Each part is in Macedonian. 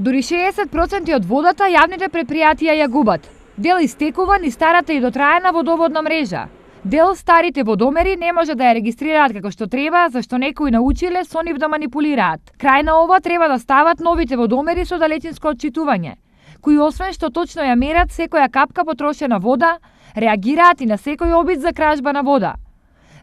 Дури 60% од водата јавните предпријатија ја губат. Дел истекува низ старата и дотраена водоводна мрежа. Дел старите водомери не може да ја регистрираат како што треба, зашто некои научиле со нив да манипулираат. Крај на ова треба да стават новите водомери со далечинско отчитување, кои освен што точно ја мерат секоја капка потрошена вода, реагираат и на секој обид за кражба на вода.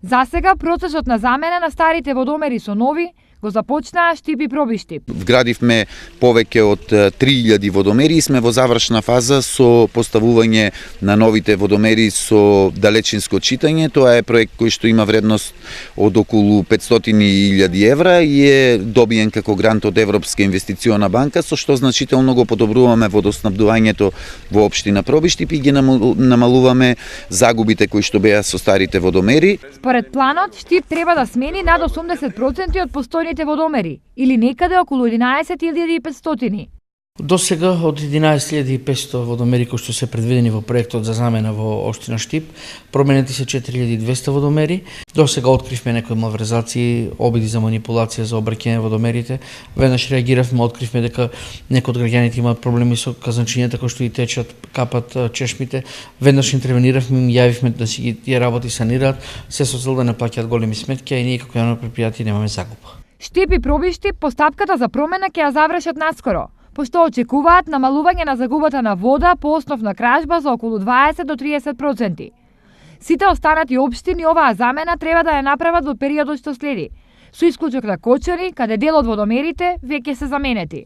Засега процесот на замена на старите водомери со нови го започнаа Штип и Пробиштип. Вградивме повеќе од 3000 водомери и сме во завршна фаза со поставување на новите водомери со далечинско читање. Тоа е проект кој што има вредност од околу 500.000 евра и е добиен како грант од Европска инвестициона банка, со што значително го подобруваме водоснабдувањето во општина Пробиштип и ги намалуваме загубите кои што беа со старите водомери. Според планот, Штип треба да смени над 80% од постојните водомери, или некаде околу 11.500. До сега од 11.500 водомери кои што се предвидени во проектот за замена во општина Штип, променети се 4.200 водомери. До сега откривме некои малврезации, обиди за манипулација за обраќање водомерите. Веднаш реагиравме, откривме дека некои од граѓаните имаат проблеми со казанчињата кои што и течат, капат чешмите. Веднаш интервениравме, им јавивме да си ги тие работи санираат, се со цел да не плаќаат големи сметки, а и ние како јавно предпријатие немаме загуба. Штип и Пробиштип постапката за промена ќе ја завршат наскоро, пошто очекуваат намалување на загубата на вода по основ на кражба за околу 20 до 30%. Сите останати општини оваа замена треба да ја направат во периодот што следи, со исклучок на Кочани, каде дел од водомерите веќе се заменети.